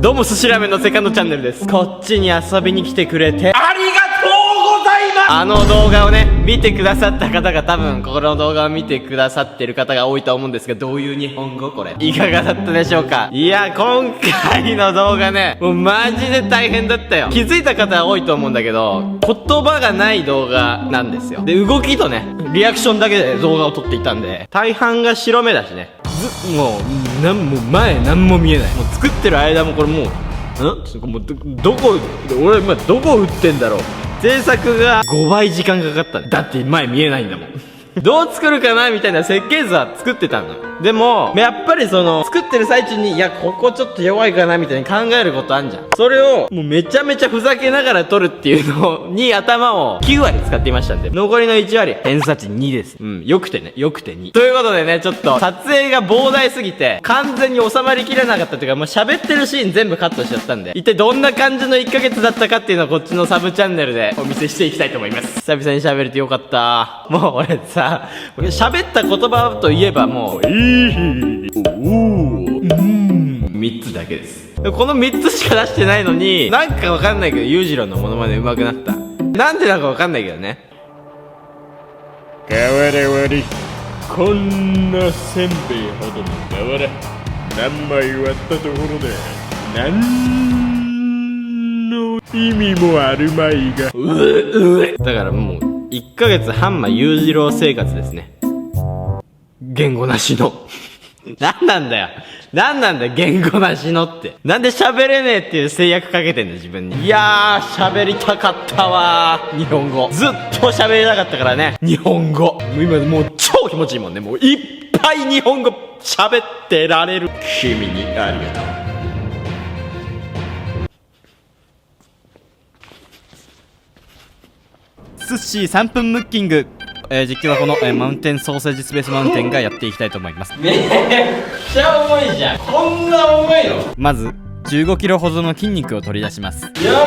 どうも、寿司ラーメンのセカンドチャンネルです。こっちに遊びに来てくれてありがとうございます。あの動画をね、見てくださった方が多分、この動画を見てくださってる方が多いと思うんですが、どういう日本語これ。いかがだったでしょうか。いや、今回の動画ね、もうマジで大変だったよ。気づいた方は多いと思うんだけど、言葉がない動画なんですよ。で、動きとね、リアクションだけで動画を撮っていたんで、大半が白目だしね。もう前何も見えない。もう作ってる間もこれもうもうどこ俺今どこ打ってんだろう。制作が5倍時間かかった。だって前見えないんだもん。どう作るかなみたいな設計図は作ってたのよ。でもやっぱりその作ってる最中に、いやここちょっと弱いかなみたいに考えることあんじゃん。それをもうめちゃめちゃふざけながら撮るっていうのに頭を9割使っていましたんで、残りの1割偏差値2です。よくてね、よくて2ということでね、ちょっと撮影が膨大すぎて完全に収まりきれなかったというか、もう喋ってるシーン全部カットしちゃったんで、一体どんな感じの1ヶ月だったかっていうのをこっちのサブチャンネルでお見せしていきたいと思います。久々に喋れてよかった。もう俺さ、喋った言葉といえばもう3つだけです。この3つしか出してないのに、なんかわかんないけど裕次郎のモノマネ上手くなった。なんでだかわかんないけどね。瓦割り、こんなせんべいほどの瓦何枚割ったところで何の意味もあるまいが。だからもう1ヶ月半裕次郎生活ですね。言語なしの。なんなんだよ。なんなんだよ、言語なしのって。なんで喋れねえっていう制約かけてんだ自分に。いやー、喋りたかったわー。日本語。ずっと喋りたかったからね。日本語。今もう超気持ちいいもんね。もういっぱい日本語喋ってられる。君にありがとう。スッシー3分ムッキング。実況はこの、マウンテンソーセージスペースマウンテンがやっていきたいと思います。めっちゃ重いじゃん。こんな重いの。まず15キロほどの筋肉を取り出します。やばっ。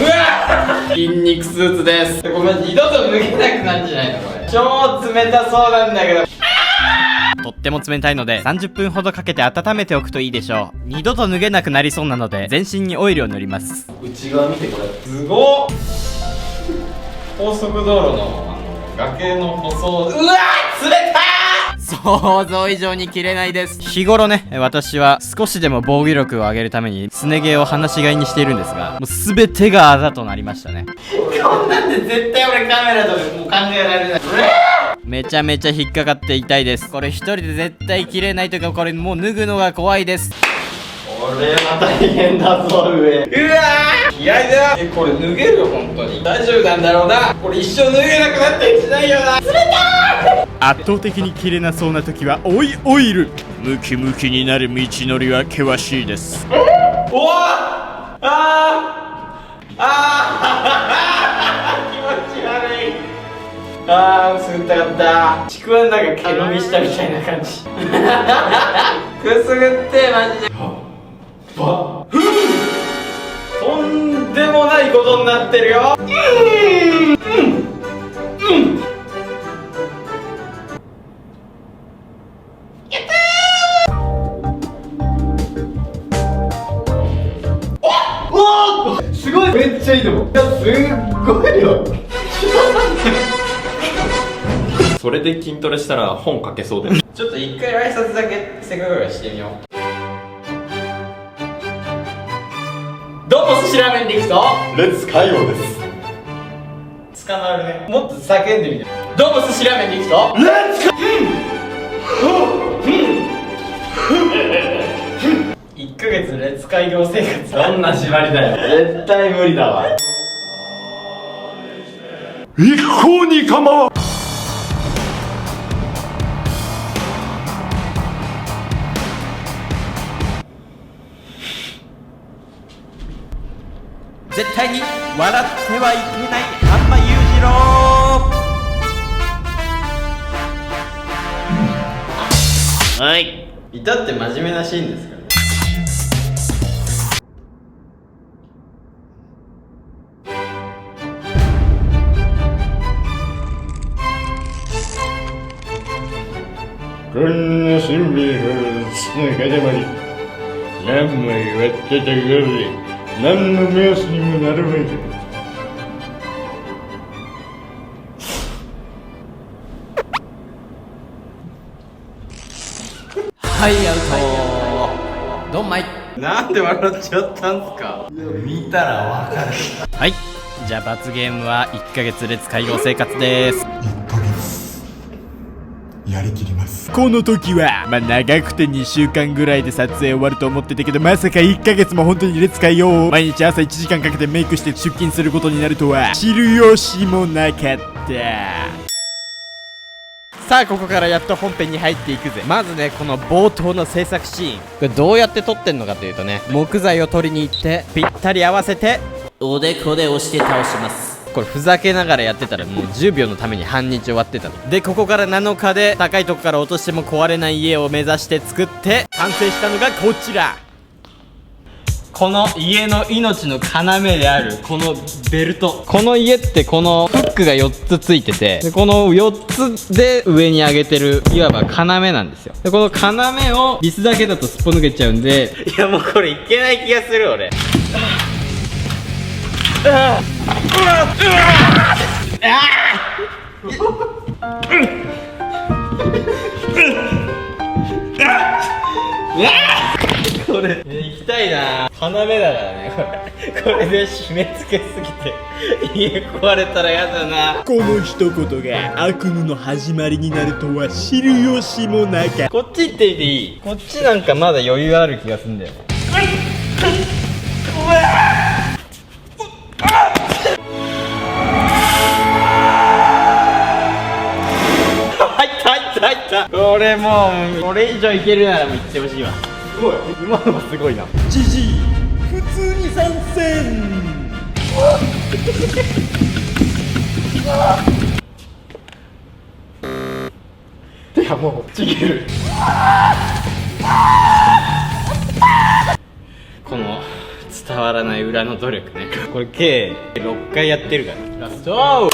うわ筋肉スーツです。これ二度と脱げなくなるんじゃないのこれ。超冷たそうなんだけど。とっても冷たいので30分ほどかけて温めておくといいでしょう。二度と脱げなくなりそうなので全身にオイルを塗ります。内側見てこれ。すごっ。高速道路の崖の舗装。うわー冷たー。想像以上に切れないです。日頃ね、私は少しでも防御力を上げるためにすね毛を放し飼いにしているんですが、もう全てがあざとなりましたね。こんなんで絶対俺カメラとかもう考えられない。めちゃめちゃ引っかかって痛いです。これ一人で絶対切れないというか、これもう脱ぐのが怖いです。これは大変だぞ上。うわー気合いだ。これ脱げるよ本当に。大丈夫なんだろうな。これ一生脱げなくなったりしないよな。冷たい。圧倒的に切れなそうな時はオイル。ムキムキになる道のりは険しいです。おわ気持ち悪い。すぐったかった。ちくわの中毛伸びしたみたいな感じ。くすぐってマジで。とんでもないことになってるよ。すごいめっちゃいいと思う。いやすっごいよ。それで筋トレしたら本書けそうです。ちょっと一回挨拶だけせっかくからしてみよう。どうも寿司ラーメンでいくぞ。レッツ海王です。捕まるね。もっと叫んでみて。どうも寿司ラーメンでいくぞ。レッツ1ヶ月レッツ開業生活。どんな縛りだよ。絶対無理だわ。一向に構わん。絶対に笑ってはいけない半裕次郎。はい。至って真面目なシーンですからね。こんなしんべヱが始まり何枚割ってたかで何の目安にもなるまい。はい、アウト。ドンマイ。なんで笑っちゃったんすか。見たらわかる。はい、じゃあ罰ゲームは1ヶ月列海洋生活です。1ヶ月やりきります。この時は長くて2週間ぐらいで撮影終わると思ってたけど、まさか1ヶ月も本当に列海洋を毎日朝1時間かけてメイクして出勤することになるとは知る由もなかった。さあ、ここからやっと本編に入っていくぜ。まずね、この冒頭の制作シーン、これどうやって撮ってんのかというとね、木材を取りに行ってぴったり合わせておでこで押して倒します。これふざけながらやってたらもう10秒のために半日終わってたので、ここから7日で高いとこから落としても壊れない家を目指して作って完成したのがこちら。この家の命の要であるこのベルト。この家ってこのフックが4つついてて、でこの4つで上に上げてるいわば要なんですよ。でこの要をビスだけだとすっぽ抜けちゃうんで、いやもうこれいけない気がする俺。これ行きたいな。要だからねこれで締め付けすぎて家壊れたらやだな。この一言が悪夢の始まりになるとは知る由もなかった。こっち行ってみていい？こっちなんかまだ余裕ある気がすんだよ。入ったこれもうこれ以上いけるならもう行ってほしいわ。すごい、今のはすごいな。じじい普通に参戦。てかもうちぎる。この伝わらない裏の努力ね。これ計6回やってるからラスト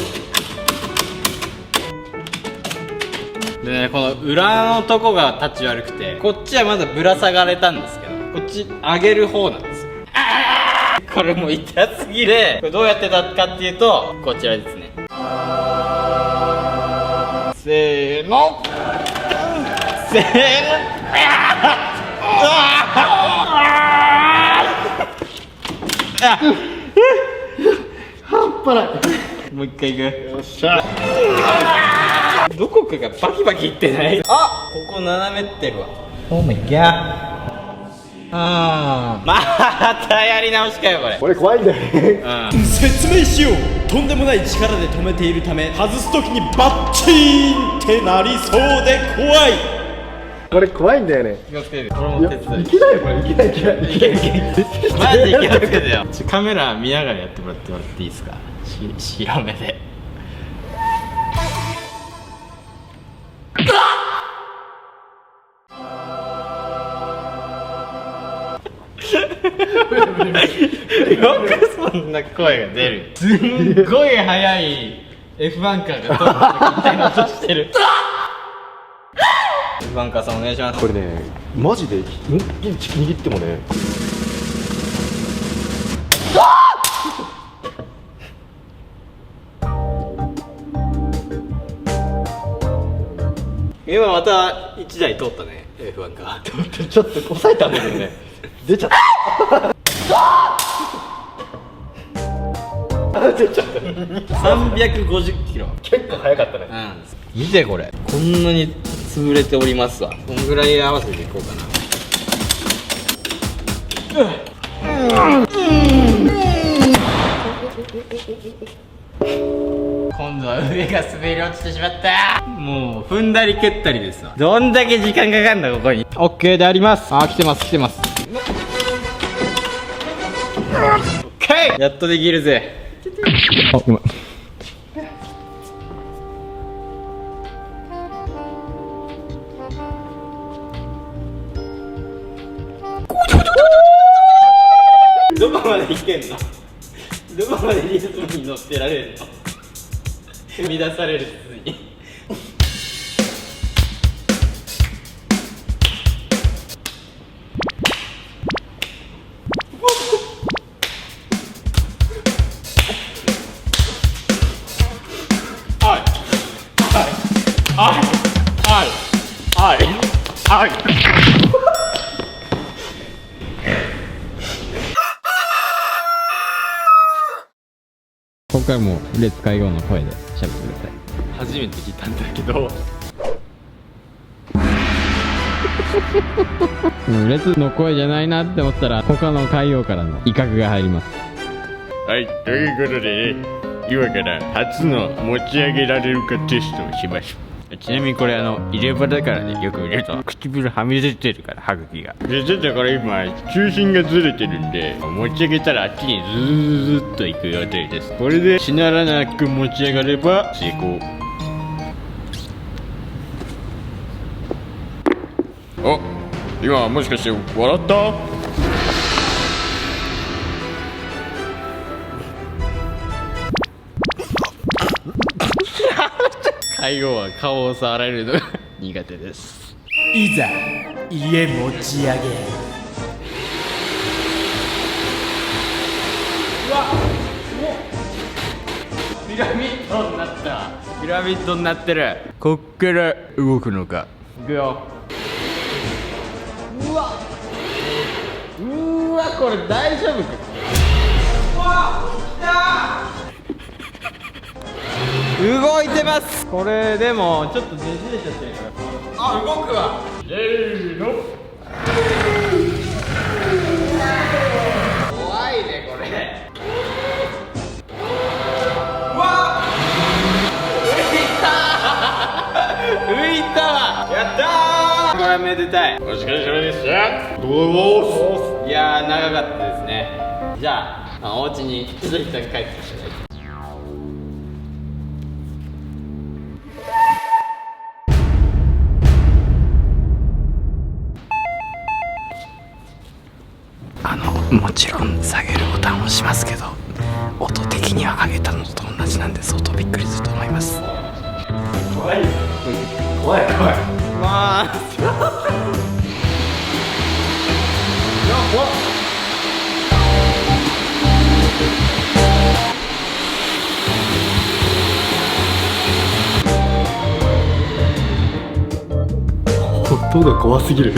でね、この裏のとこがタッチ悪くて、こっちはまだぶら下がれたんですけど、こっち上げる方なんですよ。これもう痛すぎで、これどうやってたかっていうとこちらですね。せーのせーのもう一回いく。よっしゃ。どこかがバキバキいってない？あ、ここ斜めってるわ。オーマイガー。またやり直しかよこれ。これ怖いんだよね。説明しよう。とんでもない力で止めているため外す時にバッチーンってなりそうで怖い。これ怖いんだよね。気をつけて。俺も手伝いけないよこれ。いけない。いけマジで気をつけてよ。カメラ見ながらやってもらっていいですか？白目で。よくそんな声が出る。すんごい速い F バンカーが通って落としてる。F バンカーさんお願いします。これねマジで握ってもね。今また1台通ったね F バンカー。ちょっと抑えたんだけどね。出ちゃった。出ちゃった350キロ。結構速かったね。うん、見てこれこんなに潰れておりますわ。こんぐらい合わせていこうかな。今度は上が滑り落ちてしまった。もう踏んだり蹴ったりですわ。どんだけ時間かかんだここに。オッケーであります。あー来てます来てます。オッケーやっとできるぜ。あ、ごめん。どこまでいけんの？どこまでリズムに乗ってられるの？生み出される筒にこからもうレッツ会合の声で喋ってください。初めて聞いたんだけどレッツの声じゃないなって思ったら他の会合からの威嚇が入ります。はい、ということでね、今から初の持ち上げられるかテストをします。ちなみにこれ入れ歯だからね、よく見ると唇はみ出てるから、歯茎が。で、ちょっとこれ今中心がずれてるんで、持ち上げたらあっちにズーズーっといく予定です。これでしならなく持ち上がれば成功。あ、今もしかして笑った？会合は顔を触られるのが苦手です。いざ家持ち上げ。ピラミッドになった。ピラミッドになってる。こっから動くのか。いくよ。うわこれ大丈夫か。動いてます。これでもちょっとねじれちゃってるから。あ、動くわ。せーの。怖いねこれ。うわ浮いたわ。やったー。これはめでたい。お疲れ様でした。どうも。いやー長かったですね。じゃあ、お家に一度一旦帰ってきていただいて。もちろん下げるボタンを押しますけど、音的には上げたのと同じなんで相当びっくりすると思います。怖いまあ音が怖すぎる。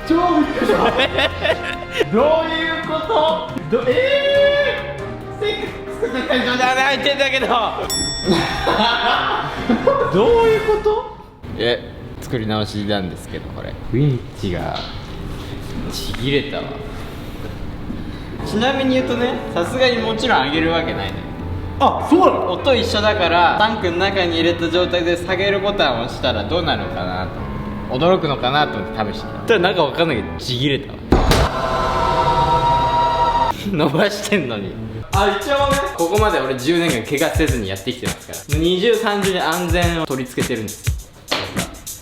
超びっくりした。どういうこと？せっかく作った会場で穴開いてんだけどどういうこと？作り直しなんですけど、これウィンチがちぎれたわ。ちなみに言うとね、さすがにもちろん上げるわけないのよ。あ、そうなの？音一緒だからタンクの中に入れた状態で下げるボタンを押したらどうなるのかなと、驚くのかなと思って試してたら、なんかわかんないけどちぎれたわ伸ばしてんのに。一応ね、ここまで俺10年間怪我せずにやってきてますから、二重三重に安全を取り付けてるんですよ。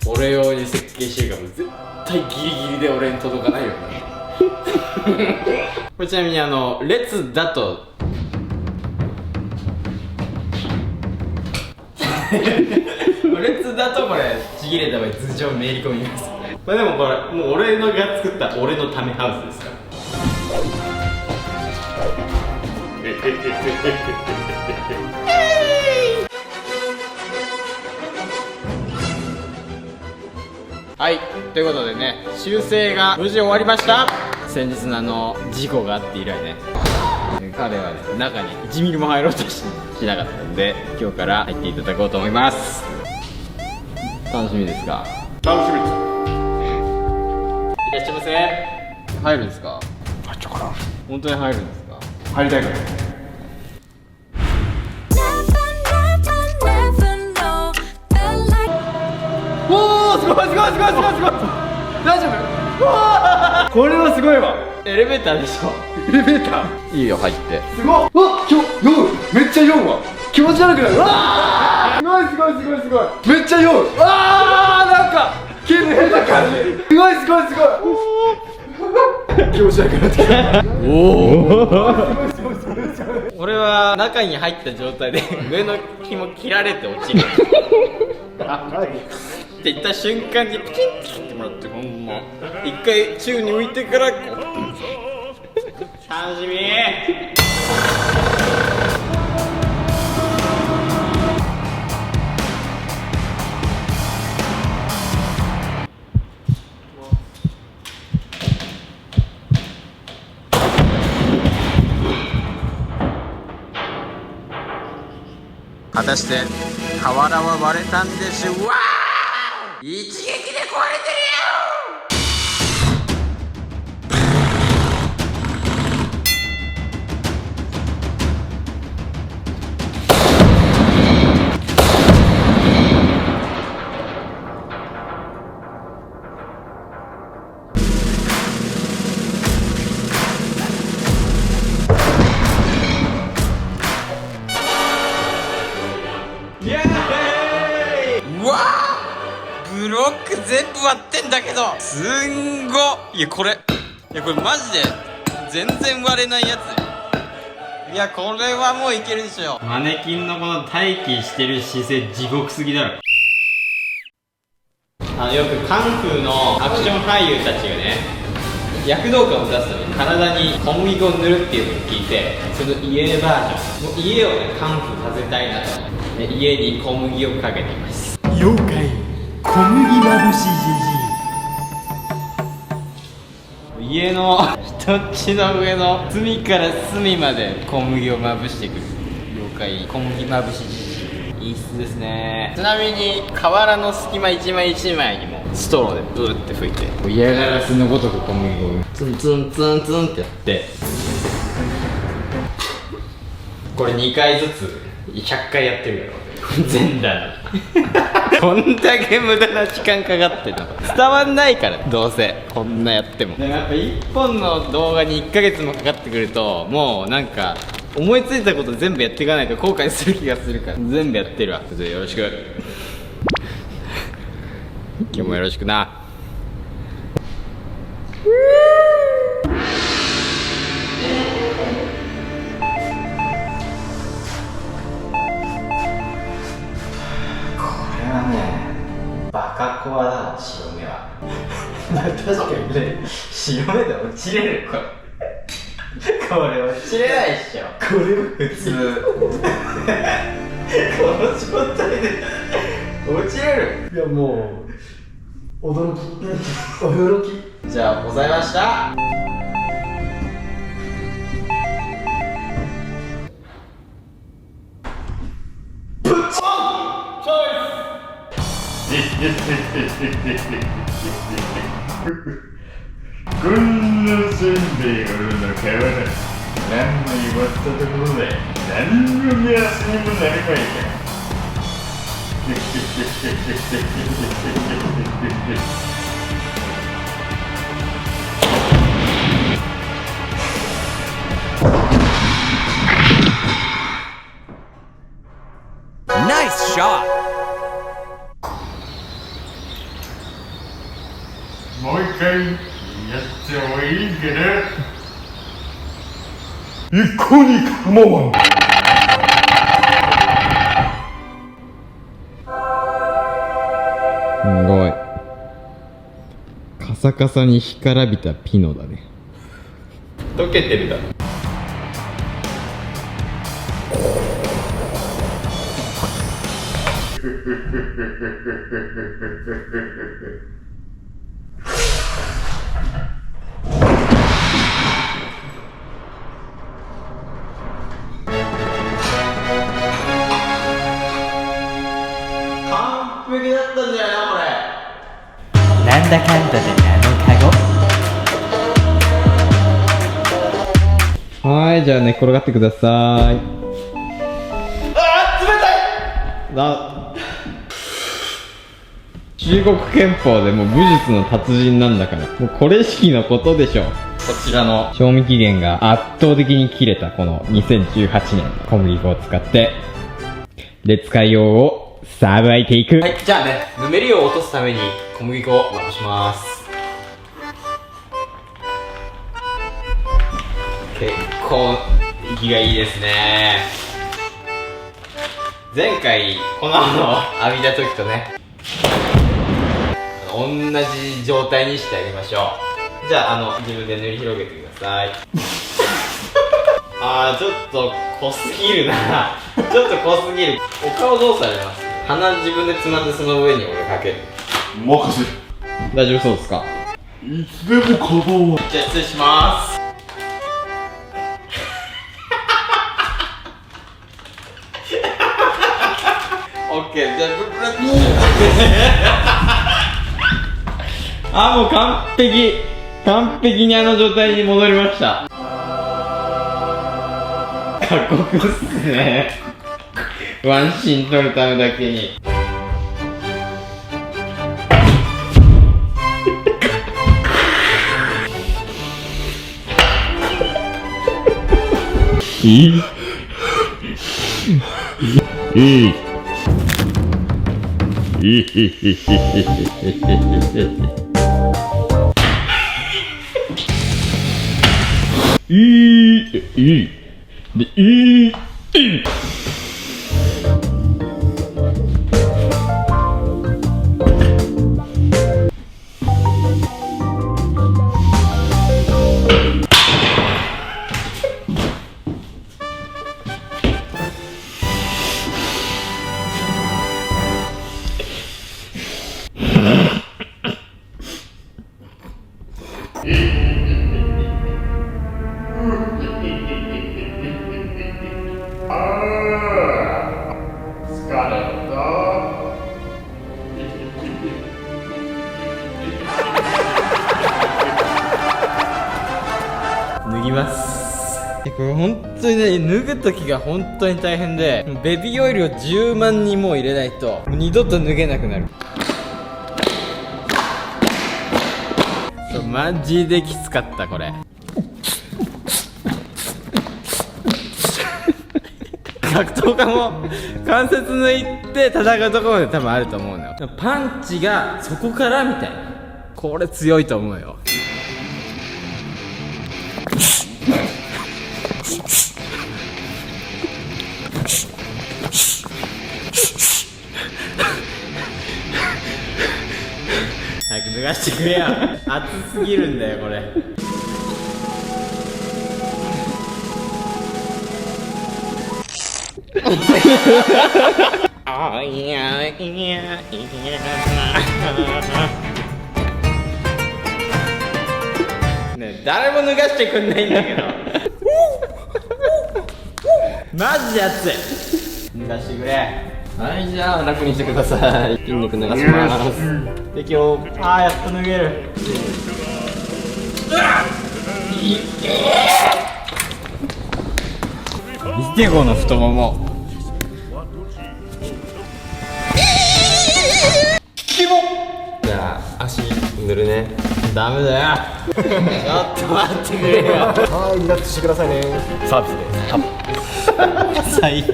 俺用に設計してるから絶対ギリギリで俺に届かないよねこれちなみに列だと列だとこれちぎれた場合通常めり込みます。まあでもこれもう俺のが作った俺のためハウスですからはい、ということでね、修正が無事終わりました。先日の事故があって以来ね、彼はね、中に1ミリも入ろうとしなかったんで、今日から入っていただこうと思います。楽しみですか？楽しみです。いらっしゃいませ。入るんですか？入っちゃうかな。本当に入るんですか？入りたいから。おー、すごいすごいすごいすごいすごい。大丈夫？これはすごいわ。エレベーターでしょ。エレベーター。いいよ、入って。すごい。酔う。めっちゃ酔うわ。気持ち悪くなる。すごいすごいすごいすごい。めっちゃ酔う。なんか気分変な感じ。すごいすごいすごい。気持ち悪くなってきた。俺は中に入った状態で上の紐切られて落ちるって言った瞬間にピキンって切ってもらって、ほんま一回宙に浮いてからこう楽しみ果たして瓦は割れたんでしょう。わー、一撃で壊れてるよ。うわー、ブロック全部割ってんだけど、すんご。いやこれマジで全然割れないやつ。いやこれはもういけるでしょ。マネキンのこの待機してる姿勢地獄すぎだろ。よくカンフーのアクション俳優たちがね、躍動感を出すために体に小麦粉を塗るっていうのを聞いて、その家バージョン、もう家をねカンフーさせたいなと、ね、家に小麦をかけています。妖怪小麦まぶし家の一地の上の隅から隅まで小麦をまぶしてくる妖怪小麦まぶしじじい、いいっすですね。ちなみに瓦の隙間一枚一枚にもストローでブーって吹いて、嫌がらせのごとく小麦をツンツンツンツンってやって、これ2回ずつ100回やってるから全裸にこんだけ無駄な時間かかってるの伝わんないから、どうせこんなやっても。でもやっぱ1本の動画に1ヶ月もかかってくると、もうなんか思いついたこと全部やっていかないと後悔する気がするから、全部やってるわ。よろしく今日もよろしくな。バカコアだわ、白目は確かにね、白目で落ちれるこれこれ落ちれないっしょ、これは普通この状態で落ちれる。いやもう驚きじゃあございました。こんなせんべいがあるのかわらず、何枚割ったところで何の目安にもなれまいか。Nice shot! もう一回やってもいいけど、一向に構わん。すごいカサカサに干からびたピノだね。溶けてるだろ。完璧だったんだよなこれ。なんだかんだであのカゴ。はい、じゃあ寝っ転がってください。中国拳法でもう武術の達人なんだから、もうこれしきのことでしょ。こちらの賞味期限が圧倒的に切れたこの2018年小麦粉を使って烈海王をさばいていく。はい、じゃあね、ぬめりを落とすために小麦粉をまぶします。結構息がいいですね。前回粉を浴びた時とね、同じ状態にしてあげましょう。じゃあ自分で塗り広げてくださいちょっと濃すぎるなちょっと濃すぎる。お顔どうされます？鼻自分でつまんでその上に俺かける。任せる。大丈夫そうですか？いつでもカバンは。じゃあ失礼します。ッケー。じゃあ、もう完璧にあの状態に戻りました。過酷っすね。ワンシーン撮るためだけに。脱ぎます。これ本当にね、脱ぐ時が本当に大変で、ベビーオイルを10万にもう入れないと二度と脱げなくなる。マジできつかったこれ。格闘家も関節抜いて戦うところまで多分あると思うのよ。パンチがそこからみたいな、これ強いと思うよ。早く脱がしてくれよ。熱すぎるんだよこれ。あいやいやいやねえ、誰も脱がしてくんないんだけど。マジで熱い。脱がしてくれ。はい、じゃあ楽にしてください。筋肉脱がします。で、今日やっと脱げる。見てこの太もも。じゃあ足塗るね。ダメだよ。ちょっと待ってくれよ。はい、リラックスしてくださいね。サービスです。最悪。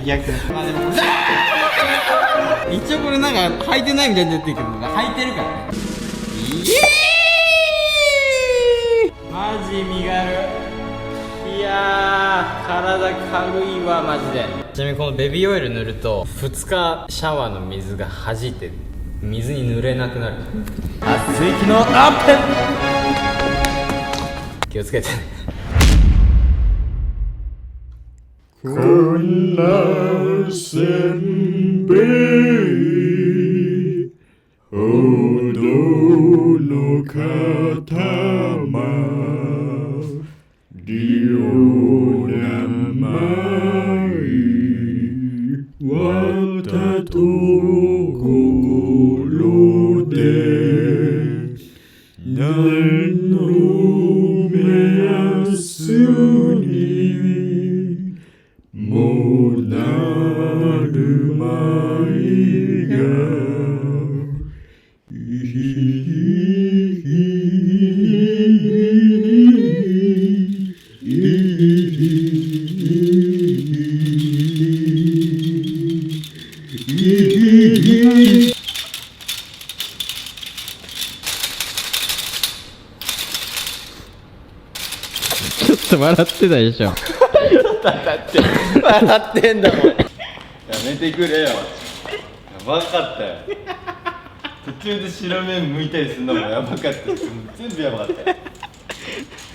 まあでも一応これなんか履いてないみたいになってるけど、履いてるからね。マジ身軽。いやー、体軽いわマジで。ちなみにこのベビーオイル塗ると2日シャワーの水が弾いて水に濡れなくなる。熱い気のアップ。気をつけてね。こんなせんべいほどの塊リオナマイわたと心で何の目安にもなるまいがちょっと笑ってたでしょ。笑ってんだもん。やめてくれよ。やばかったよ。途中で白目向いたりするのもやばかったし、全部やばかったよ。